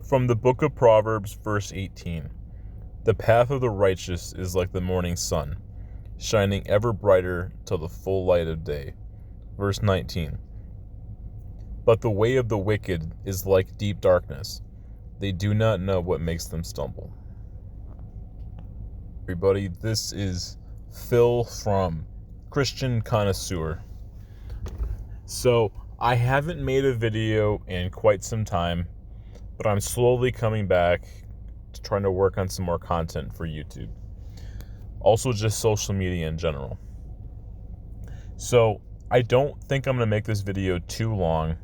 From the book of Proverbs, verse 18. The path of the righteous is like the morning sun, shining ever brighter till the full light of day. Verse 19. But the way of the wicked is like deep darkness. They do not know what makes them stumble. Everybody, this is Phil from Christian Connoisseur. So, I haven't made a video in quite some time, but I'm slowly coming back to trying to work on some more content for YouTube. Also, just social media in general. So, I don't think I'm going to make this video too long,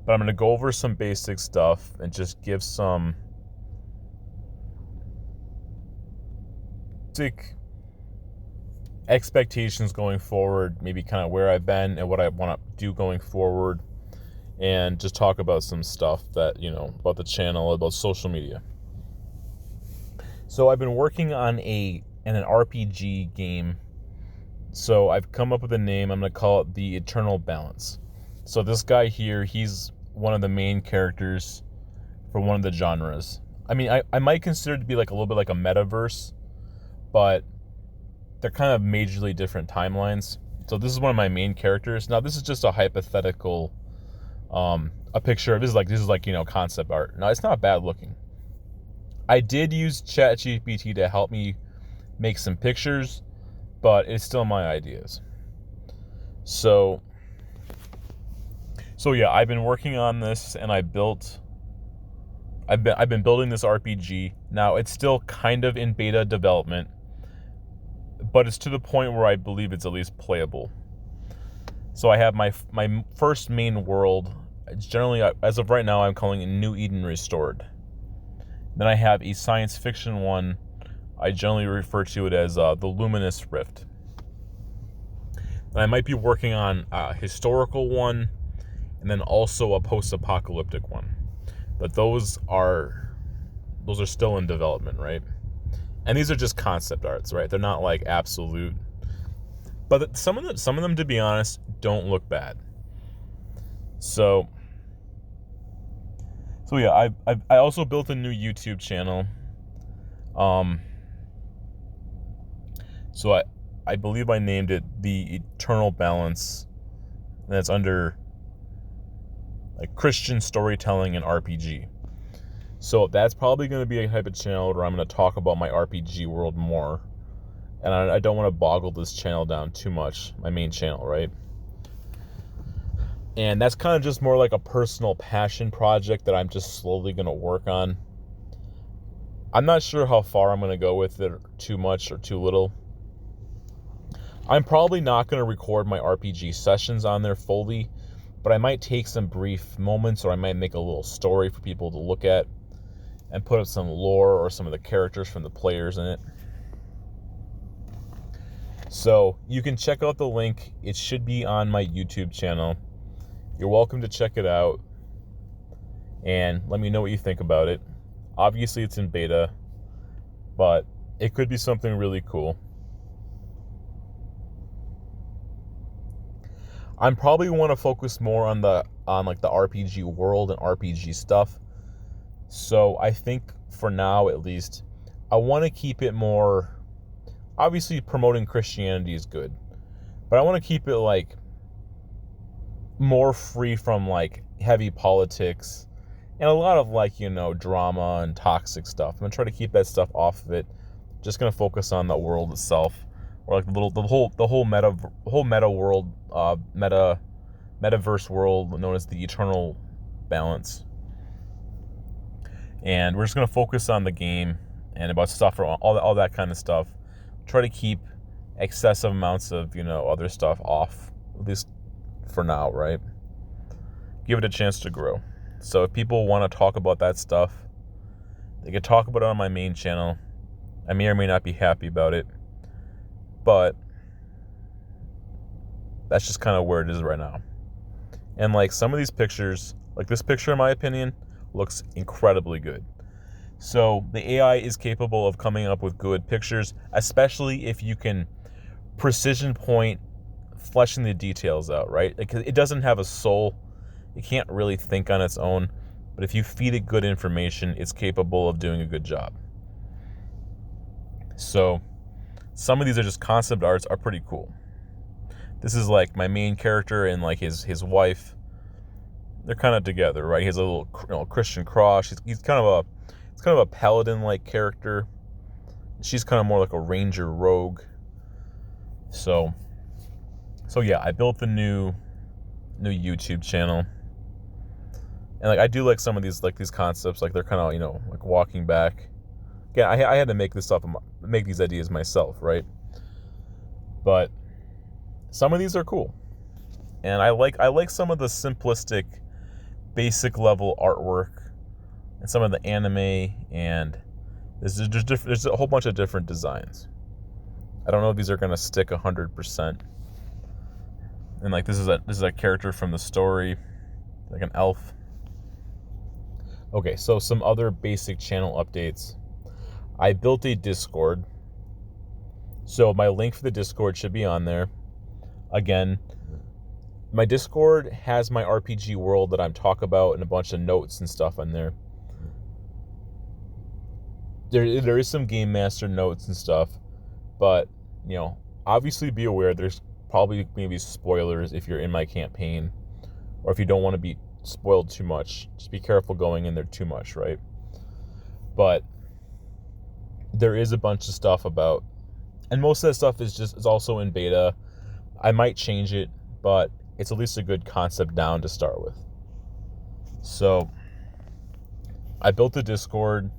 but I'm going to go over some basic stuff and just give some basic expectations going forward, maybe kind of where I've been and what I want to do going forward, and just talk about some stuff that, about the channel, about social media. So I've been working on an RPG game. So I've come up with a name. I'm going to call it the Eternal Balance. So this guy here, he's one of the main characters for one of the genres. I mean, I might consider it to be like a little bit like a metaverse, but they're kind of majorly different timelines. So this is one of my main characters. Now this is just a hypothetical, a picture of this is like concept art. Now it's not bad looking. I did use ChatGPT to help me make some pictures, but it's still my ideas. So yeah, I've been working on this, and I've been building this RPG. Now it's still kind of in beta development, but it's to the point where I believe it's at least playable. So I have my first main world. It's generally, as of right now, I'm calling it New Eden Restored. Then I have a science fiction one. I generally refer to it as the Luminous Rift. And I might be working on a historical one, and then also a post-apocalyptic one. But those are still in development, right? And these are just concept arts, right? They're not like absolute. But some of them, to be honest, don't look bad. So yeah, I also built a new YouTube channel. So I believe I named it the Eternal Balance, and that's under like Christian storytelling and RPG. So that's probably going to be a type of channel where I'm going to talk about my RPG world more. And I don't want to boggle this channel down too much, my main channel, right? And that's kind of just more like a personal passion project that I'm just slowly going to work on. I'm not sure how far I'm going to go with it, too much or too little. I'm probably not going to record my RPG sessions on there fully, but I might take some brief moments, or I might make a little story for people to look at and put up some lore or some of the characters from the players in it. So you can check out the link. It should be on my YouTube channel. You're welcome to check it out and let me know what you think about it. Obviously it's in beta, but it could be something really cool. I'm probably want to focus more on the RPG world and RPG stuff. So I think for now, at least, I want to keep it more. Obviously, promoting Christianity is good, but I want to keep it like more free from like heavy politics and a lot of drama and toxic stuff. I'm gonna try to keep that stuff off of it. Just gonna focus on the world itself, or like the whole meta world, metaverse world known as the Eternal Balance. And we're just going to focus on the game and about stuff, or all that kind of stuff. Try to keep excessive amounts of, other stuff off, at least for now, right? Give it a chance to grow. So if people want to talk about that stuff, they can talk about it on my main channel. I may or may not be happy about it, but that's just kind of where it is right now. And like some of these pictures, like this picture, in my opinion, looks incredibly good. So the AI is capable of coming up with good pictures, especially if you can precision point, fleshing the details out, right? Because it doesn't have a soul. It can't really think on its own. But if you feed it good information, it's capable of doing a good job. So some of these are just concept arts, are pretty cool. This is like my main character and like his wife. They're kind of together, right? He has a little Christian cross. He's kind of a paladin-like character. She's kind of more like a ranger rogue. So yeah, I built the new YouTube channel. And like I do like some of these concepts, like they're kind of, like walking back. Again, I had to make these ideas myself, right? But some of these are cool. And I like some of the simplistic, basic level artwork and some of the anime, and there's a whole bunch of different designs. I don't know if these are gonna stick 100%. And like this is a character from the story, like an elf. Okay, so some other basic channel updates. I built a Discord. So my link for the Discord should be on there. Again, my Discord has my RPG world that I'm talking about and a bunch of notes and stuff on there. There is some Game Master notes and stuff, but, obviously be aware there's probably maybe spoilers if you're in my campaign, or if you don't want to be spoiled too much. Just be careful going in there too much, right? But there is a bunch of stuff about, and most of that stuff is also in beta. I might change it, but it's at least a good concept down to start with. So I built a Discord.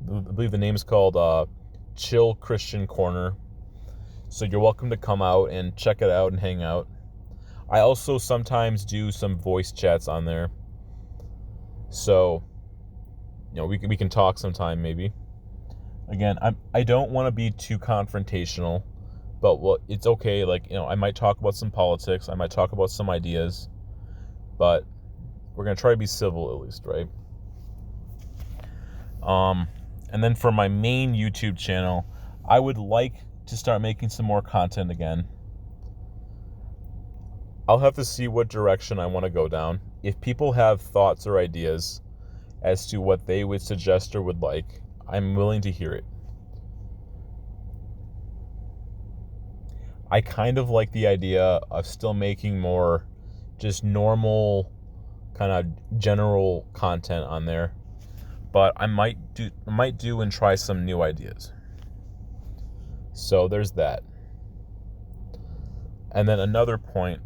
I believe the name is called Chill Christian Corner. So you're welcome to come out and check it out and hang out. I also sometimes do some voice chats on there. So, we can talk sometime maybe. Again, I don't want to be too confrontational, but it's okay. Like, I might talk about some politics. I might talk about some ideas, but we're going to try to be civil at least, right? And then for my main YouTube channel, I would like to start making some more content again. I'll have to see what direction I want to go down. If people have thoughts or ideas as to what they would suggest or would like, I'm willing to hear it. I kind of like the idea of still making more just normal kind of general content on there, but I might do and try some new ideas. So there's that. And then another point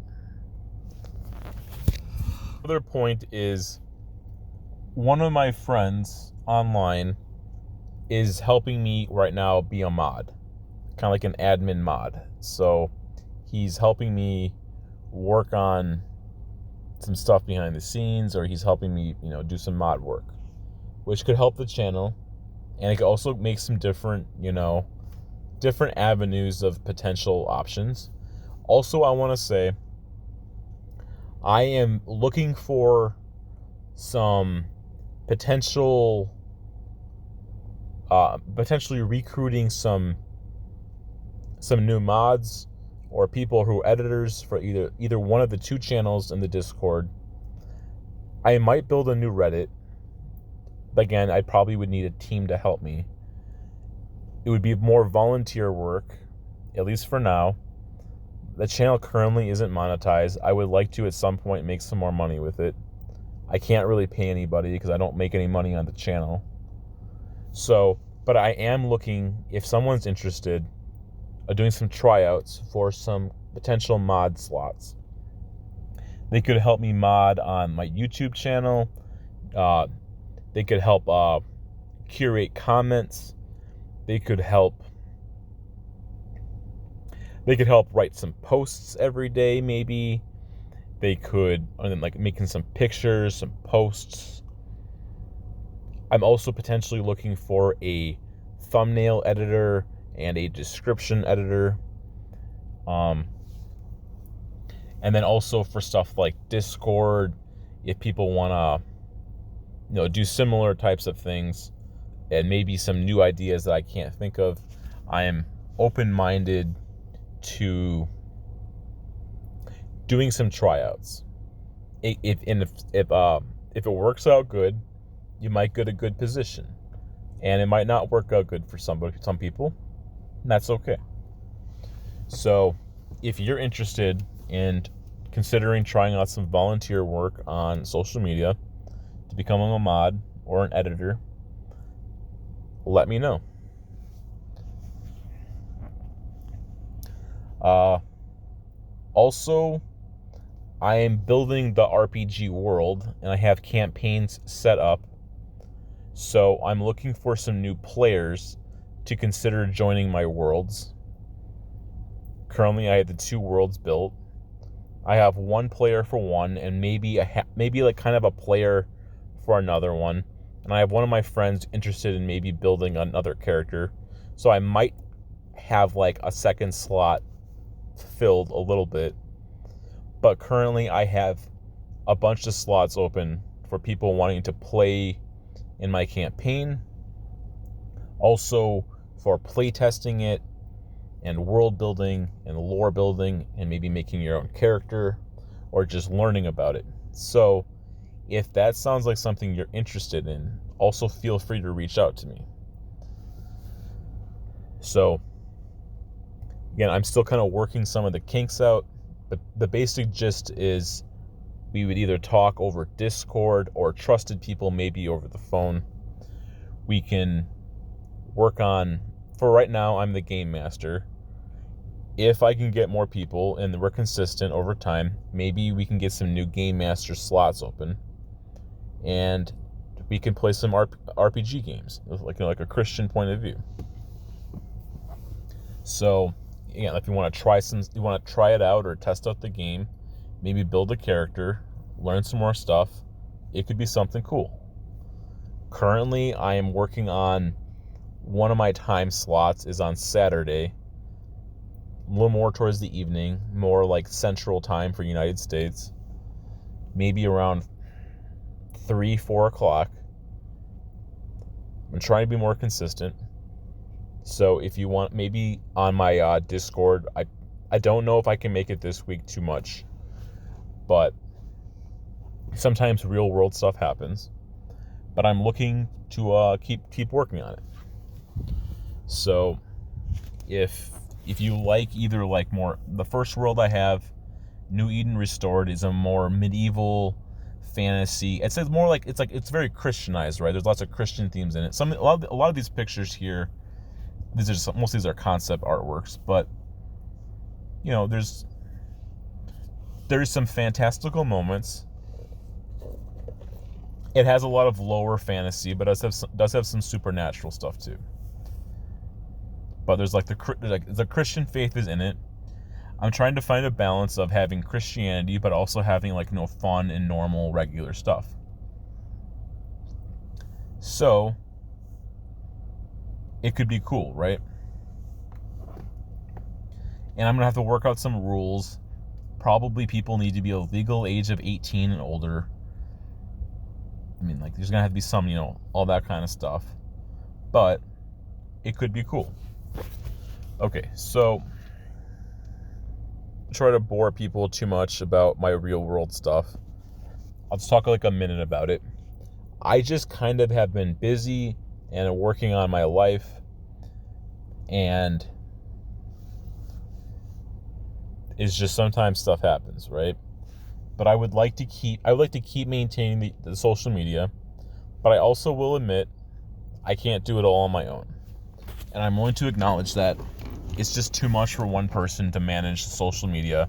is one of my friends online is helping me right now be a mod, kind of like an admin mod. So he's helping me work on some stuff behind the scenes, or he's helping me, do some mod work, which could help the channel, and it could also make some different avenues of potential options. Also, I want to say I am looking for some potentially recruiting some new mods or people who are editors for either one of the two channels in the Discord. I might build a new Reddit. But again, I probably would need a team to help me. It would be more volunteer work, at least for now. The channel currently isn't monetized. I would like to at some point make some more money with it. I can't really pay anybody because I don't make any money on the channel. So, but I am looking, if someone's interested, doing some tryouts for some potential mod slots. They could help me mod on my YouTube channel. They could help curate comments. They could help write some posts every day, maybe. They could, and then making some pictures, some posts. I'm also potentially looking for a thumbnail editor and a description editor. And then also for stuff like Discord, if people want to, do similar types of things and maybe some new ideas that I can't think of, I am open-minded to doing some tryouts. If it works out good, you might get a good position. And it might not work out good for some people. And that's okay. So if you're interested in considering trying out some volunteer work on social media to become a mod or an editor, let me know. Also, I am building the RPG world, and I have campaigns set up. So I'm looking for some new players to consider joining my worlds. Currently, I have the 2 worlds built. I have 1 player for one, and maybe like kind of a player for another one. And I have one of my friends interested in maybe building another character. So I might have like a second slot filled a little bit. But currently I have a bunch of slots open for people wanting to play in my campaign. Also for playtesting it and world building and lore building and maybe making your own character or just learning about it. So if that sounds like something you're interested in, also feel free to reach out to me. So again, I'm still kind of working some of the kinks out, but the basic gist is we would either talk over Discord or trusted people maybe over the phone. We can work on, for right now, I'm the game master. If I can get more people and we're consistent over time, maybe we can get some new game master slots open and we can play some RPG games, like a Christian point of view. So, yeah, if you want to try it out or test out the game, maybe build a character, learn some more stuff, it could be something cool. Currently, I am working on one of my time slots is on Saturday, a little more towards the evening, more like Central Time for United States, maybe around 3-4 o'clock. I'm trying to be more consistent. So if you want, maybe on my Discord, I don't know if I can make it this week too much, but sometimes real world stuff happens. But I'm looking to keep working on it. So if you like either like more, the first world I have, New Eden Restored, is a more medieval fantasy. It's more like it's very Christianized, right? There's lots of Christian themes in it. A lot of these pictures here, most of these are concept artworks, but you know, there's some fantastical moments. It has a lot of lower fantasy, but does have some supernatural stuff too. But there's the Christian faith is in it. I'm trying to find a balance of having Christianity, but also having fun and normal, regular stuff. So it could be cool, right? And I'm gonna have to work out some rules. Probably people need to be a legal age of 18 and older. I mean, there's gonna have to be some, all that kind of stuff. But it could be cool. Okay, so try to bore people too much about my real world stuff. I'll just talk a minute about it. I just kind of have been busy and working on my life, and it's just sometimes stuff happens, right? But I would like to keep maintaining the social media, but I also will admit I can't do it all on my own. And I'm willing to acknowledge that it's just too much for one person to manage social media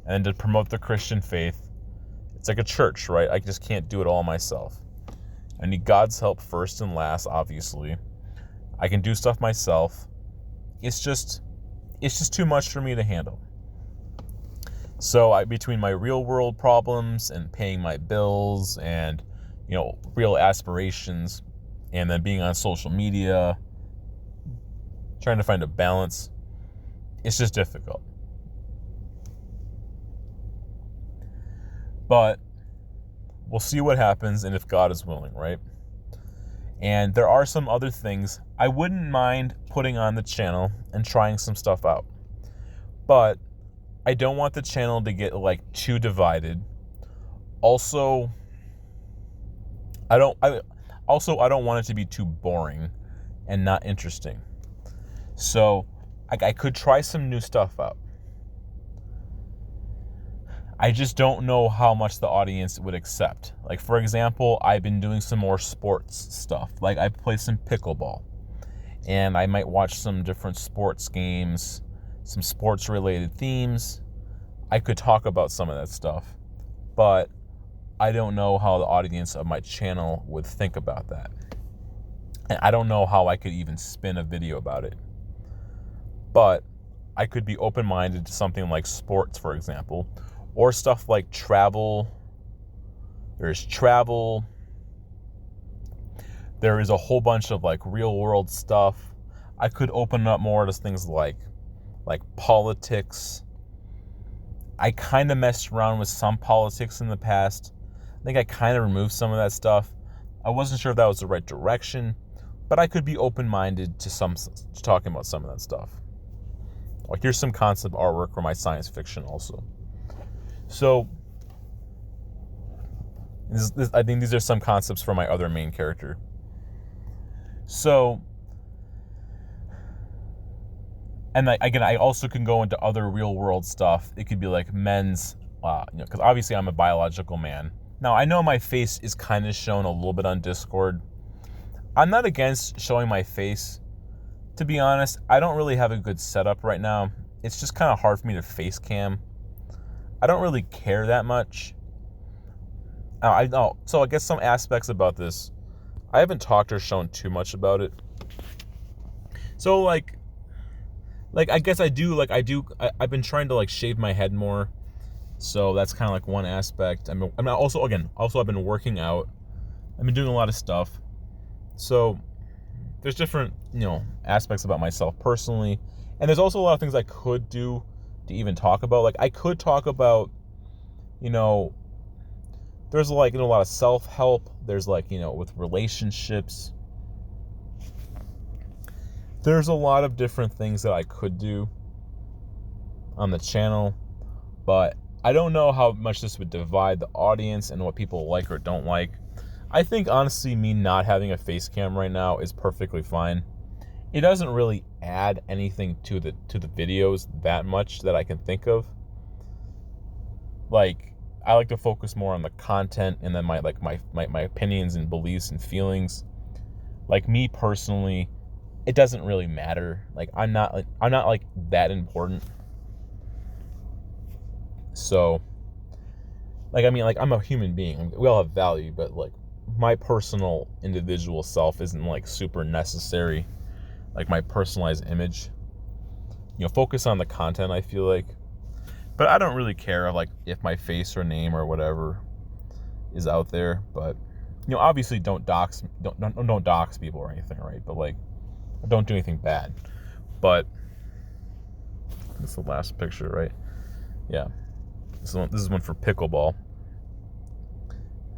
and to promote the Christian faith. It's like a church, right? I just can't do it all myself. I need God's help first and last, obviously. I can do stuff myself. It's just too much for me to handle. So between my real world problems and paying my bills and, real aspirations, and then being on social media, trying to find a balance, it's just difficult. But we'll see what happens and if God is willing, right? And there are some other things I wouldn't mind putting on the channel and trying some stuff out. But I don't want the channel to get too divided. Also, Also, I don't want it to be too boring and not interesting. So I could try some new stuff out. I just don't know how much the audience would accept. Like, for example, I've been doing some more sports stuff. Like, I play some pickleball. And I might watch some different sports games, some sports-related themes. I could talk about some of that stuff. But I don't know how the audience of my channel would think about that. And I don't know how I could even spin a video about it. But I could be open-minded to something like sports, for example, or stuff like travel. There's travel. There is a whole bunch of like real-world stuff. I could open up more to things like politics. I kind of messed around with some politics in the past. I think I kind of removed some of that stuff. I wasn't sure if that was the right direction, but I could be open-minded to talking about some of that stuff. Like, here's some concept artwork for my science fiction also. So, I think these are some concepts for my other main character. So, and again, I also can go into other real-world stuff. It could be like men's, because obviously I'm a biological man. Now, I know my face is kind of shown a little bit on Discord. I'm not against showing my face. To be honest, I don't really have a good setup right now. It's just kind of hard for me to face cam. I don't really care that much. So I guess some aspects about this, I haven't talked or shown too much about it. So like I guess I've been trying to like shave my head more. So that's kind of like one aspect. I've been working out. I've been doing a lot of stuff. So there's different, aspects about myself personally. And there's also a lot of things I could do to even talk about. Like, I could talk about, there's like, a lot of self-help. There's like, with relationships. There's a lot of different things that I could do on the channel. But I don't know how much this would divide the audience and what people like or don't like. I think, honestly, me not having a face cam right now is perfectly fine. It doesn't really add anything to the videos that much that I can think of. Like, I like to focus more on the content and then my opinions and beliefs and feelings. Like, me personally, it doesn't really matter. Like, I'm not like that important. So, like, I mean, like, I'm a human being. We all have value, but like, my personal individual self isn't like super necessary. Like, my personalized image, focus on the content, I feel like. But I don't really care like if my face or name or whatever is out there. But obviously don't dox people or anything, right? But like, don't do anything bad. But this is the last picture, right? Yeah. This is one for pickleball.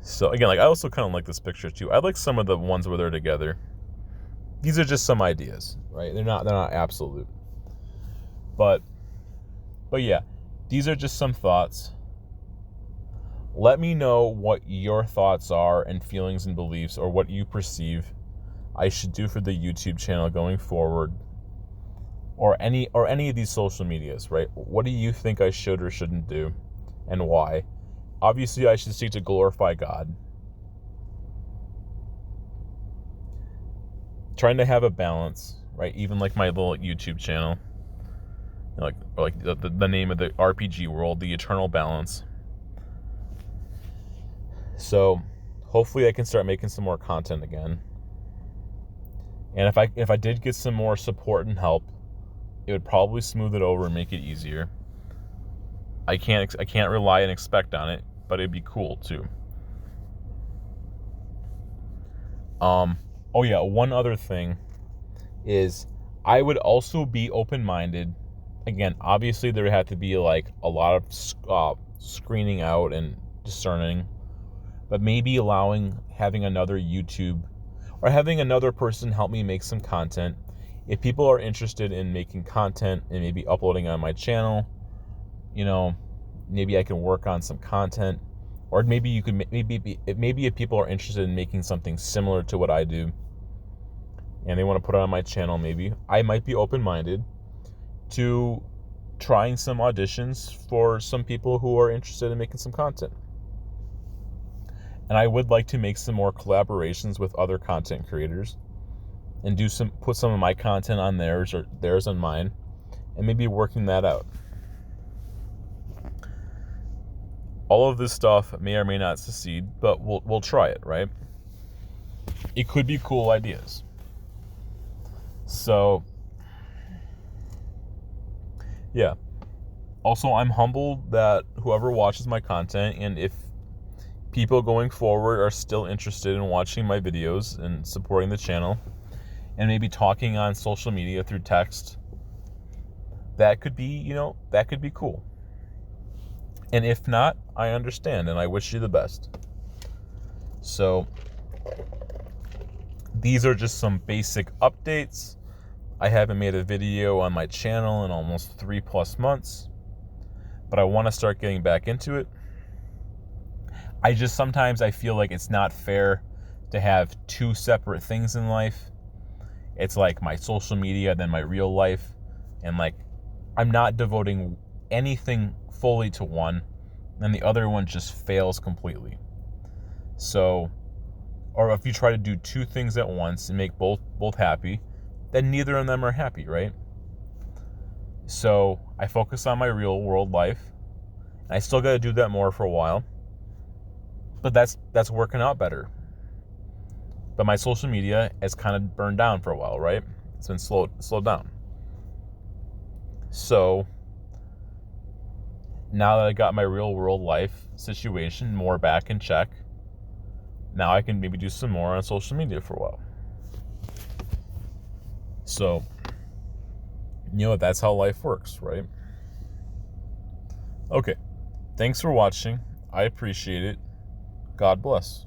So again, like, I also kind of like this picture too. I like some of the ones where they're together. These are just some ideas, right? They're not absolute. But yeah, these are just some thoughts. Let me know what your thoughts are and feelings and beliefs, or what you perceive I should do for the YouTube channel going forward, or any of these social medias, right? What do you think I should or shouldn't do, and why? Obviously, I should seek to glorify God. Trying to have a balance, right? Even like my little YouTube channel, like the name of the RPG world, the Eternal Balance. So hopefully I can start making some more content again. And if I did get some more support and help, it would probably smooth it over and make it easier. I can't rely and expect on it, but it'd be cool too. Oh yeah, one other thing is I would also be open-minded. Again, obviously there would have to be like a lot of screening out and discerning, but maybe having another YouTube or having another person help me make some content. If people are interested in making content and maybe uploading on my channel, maybe I can work on some content. Or maybe you could maybe if people are interested in making something similar to what I do and they want to put it on my channel, maybe I might be open-minded to trying some auditions for some people who are interested in making some content. And I would like to make some more collaborations with other content creators and put some of my content on theirs or theirs on mine, and maybe working that out. All of this stuff may or may not succeed, but we'll try it, right? It could be cool ideas. So, yeah. Also, I'm humbled that whoever watches my content, and if people going forward are still interested in watching my videos and supporting the channel, and maybe talking on social media through text, that could be cool. And if not, I understand, and I wish you the best. So, these are just some basic updates. I haven't made a video on my channel in almost 3+ months, but I want to start getting back into it. Sometimes I feel like it's not fair to have two separate things in life. It's like my social media, then my real life, and like I'm not devoting anything fully to one, and the other one just fails completely. So, or if you try to do two things at once and make both happy, then neither of them are happy, right? So I focus on my real world life, and I still got to do that more for a while, but that's working out better. But my social media has kind of burned down for a while, right? It's been slowed down. So now that I got my real world life situation more back in check, now I can maybe do some more on social media for a while. So, that's how life works, right? Okay. Thanks for watching. I appreciate it. God bless.